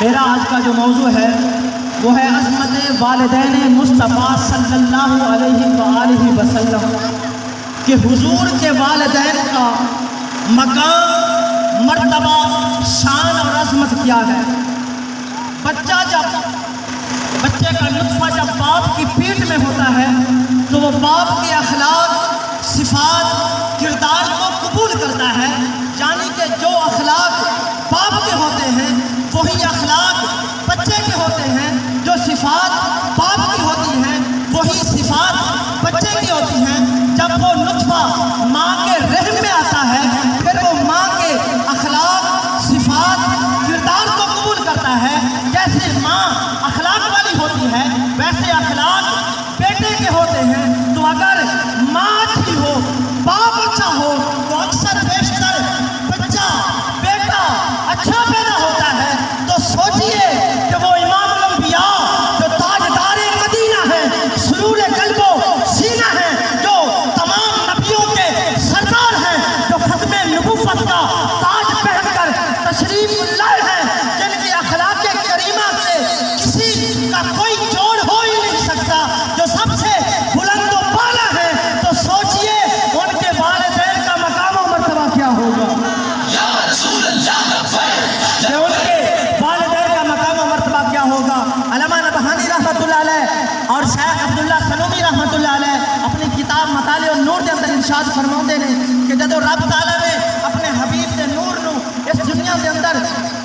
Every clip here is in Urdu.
میرا آج کا جو موضوع ہے وہ ہے عظمت والدین مصطفیٰ صلی اللہ علیہ وآلہ وسلم کہ حضور کے والدین کا مقام، مرتبہ، شان اور عظمت کیا ہے۔ بچے کا نطفہ جب باپ کی پیٹھ میں ہوتا ہے تو وہ باپ کے اخلاق، صفات، کردار کو قبول کرتا ہے، یعنی کہ جو اخلاق باپ کے ہوتے ہیں وہی اخلاق بچے کے ہوتے ہیں، جو صفات باپ کی ہوتی ہیں وہی صفات بچے کی ہوتی ہیں۔ جب وہ نطفہ ماں کے رحم میں آتا ہے پھر وہ ماں کے اخلاق، صفات، کردار کو قبول کرتا ہے۔ جیسے ماں اخلاق والی ہوتی ہے ویسے اخلاق بیٹے کے ہوتے ہیں۔ تو اگر ماں اچھی ہو، باپ اچھا ہو تو اکثر بیشتر بچہ، بیٹا اچھا پیدا ہوتا ہے۔ تو سوچئے کہ وہ امام الانبیاء جو تاجدار مدینہ ہے، سرور قلب و سینہ ہے، جو تمام نبیوں کے سردار ہیں، جو ختم نبوت کا تاج پہن کر تشریف لائے ہیں، جن کی اخلاق کریمہ سے کسی کا کوئی جوڑ ہو ہی نہیں سکتا، جو سب سے بلند و بالا ہے، تو سوچئے ان کے والدین کا مقام و مرتبہ کیا ہوگا۔ کہ ان کے والدین کا مقام و مرتبہ کیا ہوگا۔ علامہ نبہانی رحمۃ اللہ علیہ اور شیخ عبداللہ سلومی رحمۃ اللہ علیہ اپنی کتاب مطالع النور کے اندر ارشاد فرماتے ہیں کہ جب رب تعالیٰ نے اپنے حبیب کے نور نو اس دنیا کے اندر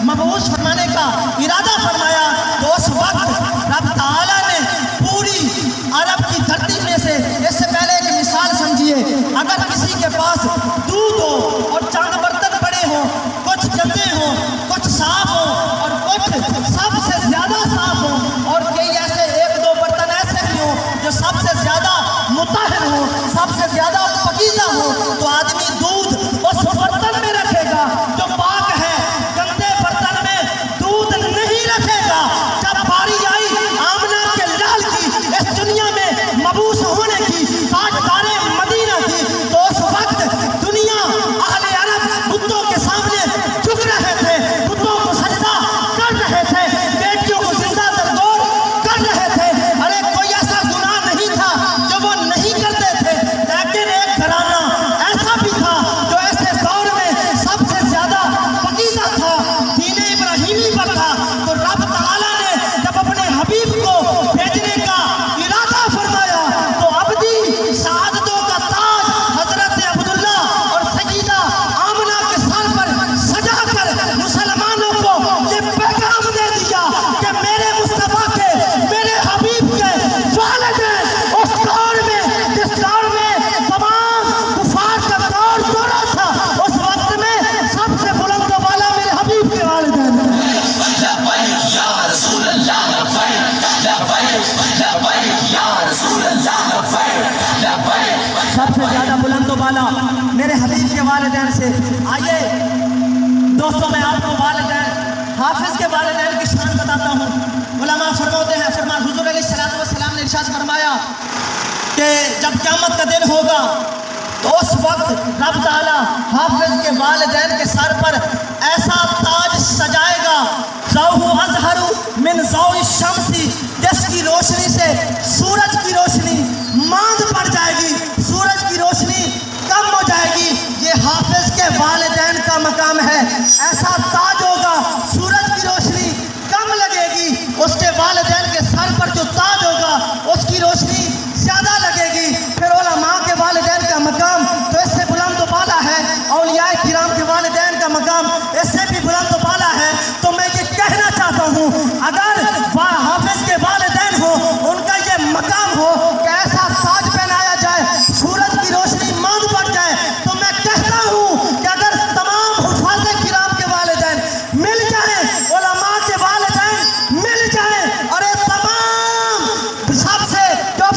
مبعوث فرمانے کا ارادہ فرمایا تو اس وقت رب تعالیٰ نے پوری عرب کی دھرتی میں سے، اس سے پہلے ایک مثال سمجھیے، اگر کسی کے پاس دودھ ہو اور چند برتن پڑے ہوں، کچھ گندے ہوں، کچھ صاف ہوں اور کچھ سب سے زیادہ صاف ہوں، اور کئی ایسے ایک دو برتن ایسے بھی ہوں جو سب سے زیادہ مطہر ہوں، سب سے زیادہ پاکیزہ ہوں، تو آدمی دودھ اس برتن میں رکھے گا جو پاک ہے، گندے برتن میں دودھ نہیں رکھے گا۔ جب باری آئی آمنہ کے لال کی اس دنیا میں مبعوث ہونے کی، تاجدار مدینہ کی، تو اس وقت دنیا اہل عرب بتوں کے سامنے جھک رہے تھے، بتوں کو سجدہ کر رہے تھے، بیٹیوں کو زندہ دردور کر رہے تھے۔ ارے کوئی ایسا گناہ نہیں تھا جو وہ نہیں کرتے تھے، لیکن ایک گھرانہ ایسا بھی تھا جو ایسے دور میں سب سے زیادہ پاکیزہ تھا، دین ابراہیمی پر تھا۔ تو رب تعالیٰ نے جب اپنے حبیب کو بھیجنے کا ارادہ فرمایا تو ابدی سعادتوں کا تاج حضرت عبداللہ اور سیدہ آمنہ کے سر پر سجا کر مسلمانوں کو یہ پیغام دے دیا کہ میرے مصطفیٰ کے، میرے حبیب کے والدین اس دور میں، جس دور میں تمام کفار کا دور دورہ تھا، اس وقت میں سب سے بلند و بالا میرے حبیب کے والدین ہیں۔ سب سے زیادہ بلند و بالا میرے حبیب کے والدین سے۔ آئیے دوستوں میں آپ کو والدین، حافظ کے والدین کی شان بتاتا ہوں۔ علماء فرماتے ہیں، حضور علیہ السلام نے ارشاد فرمایا کہ جب قیامت کا دن ہوگا تو اس وقت رب تعالیٰ حافظ کے والدین کے سر پر ایسا تاج سجائے گا، ضوء اظہر من ضوء الشمس، جس کی روشنی سے سورج کی روشنی ماند پڑ جائے گی، سورج کی روشنی کم ہو جائے گی۔ یہ حافظ کے والدین کا مقام ہے۔ ایسا تاج ہوگا، سورج کی روشنی کم لگے گی، اس کے والدین کے سر پر جو تاج ہوگا اس کی روشنی زیادہ لگے گی۔ پھر علماء کے والدین کا مقام تو اس سے بلند و بالا ہے، اولیاء کرام کے والدین کا مقام اس سے بھی بلند و بالا ہے۔ تو میں یہ کہنا چاہتا ہوں، اگر حافظ کے والدین ہو، ان کا یہ مقام ہو کہ ایسا تاج پہنایا جائے، سورج کی روشنی ماند پڑ جائے، تو میں کہتا ہوں کہ اگر تمام حفاظ کرام کے والدین مل جائیں، علماء کے والدین مل جائیں، اور یہ تمام سب سے جو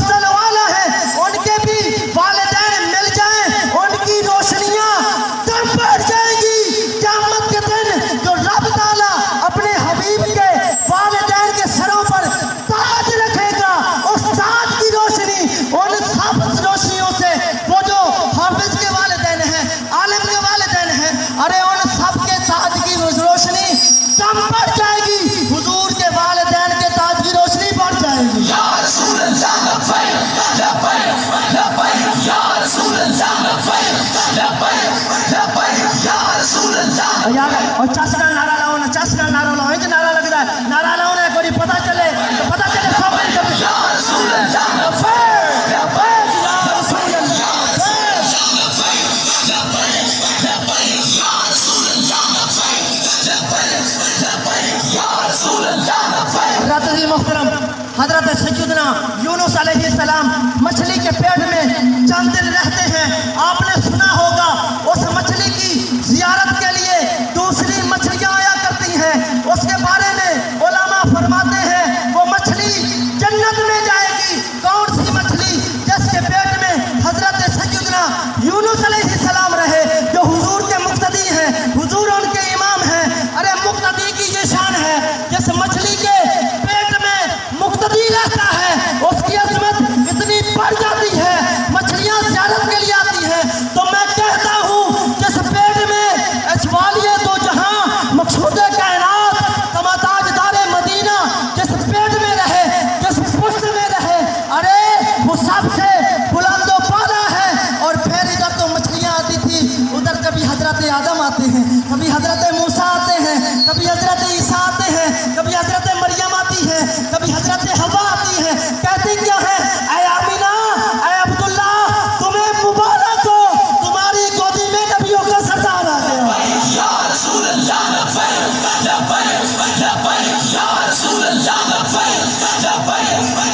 کہیں نعرہ لگ رہا ہے، نعرہ نہ ہونے کوئی پتہ چلے تو پتہ چلے صابر کرتے یا رسول اللہ لبیک لبیک یا رسول اللہ حضرت محترم حضرت سیدنا یونس علیہ السلام مچھلی کے پیٹ میں چند دن رہتے ہیں. آپ نے سنا ہوگا اس مچھلی کی زیارت کے لیے دوسری مچھلیاں آیا کرتی ہیں. اس کے بارے میں علماء فرماتے ہیں وہ مچھلی جنت میں جائے گی. کون سی مچھلی؟ جس کے پیٹ میں حضرت سیدنا یونس علیہ السلام رہے، جو حضور کے مقتدی ہیں، حضور ان کے امام ہیں. ارے مقتدی کی یہ شان ہے، جس مچھلی کے پیٹ میں مقتدی رہتا ہے اس کی عظمت اتنی بڑھ جاتی ہے، مچھلیاں زیارت کے لیے آتی ہیں. تو میں کہتا ہوں جس پیٹ میں اسوالیہ دو جہاں مقصود کائنات تماتاج دار مدینہ جس پیٹ میں رہے، جس پشت میں رہے، ارے وہ سب سے بلند و بالا ہے. اور پھر ادھر تو مچھلیاں آتی تھی، ادھر کبھی حضرت آدم آتے ہیں، کبھی حضرت موسیٰ آتے ہیں، کبھی حضرت عیسیٰ آتے ہیں، کبھی حضرت مریم آتی ہے، کبھی حضرت حوا آتی ہے. کہتی کیا ہے؟ اے آمینہ، اے عبداللہ، تمہیں مبارک ہو، تمہاری گودی میں نبیوں کا سردار آ گیا. یا رسول اللہ لبیک لبیک لبیک یا رسول اللہ لبیک لبیک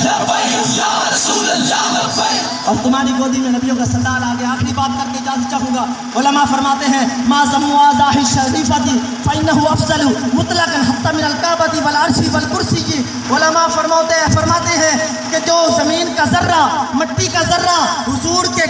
لبیک یا رسول اللہ لبیک. اور تمہاری گودی میں نبیوں کا سردار آ گیا. آخری بات کر کے اجازت چاہوں گا. علماء فرماتے ہیں ما ضم هذه الشریفۃ فإنه افضل مطلقا حتى من الکعبۃ والعرش والکرسی. علماء فرماتے ہیں کہ جو زمین کا ذرہ، مٹی کا ذرہ حضور کے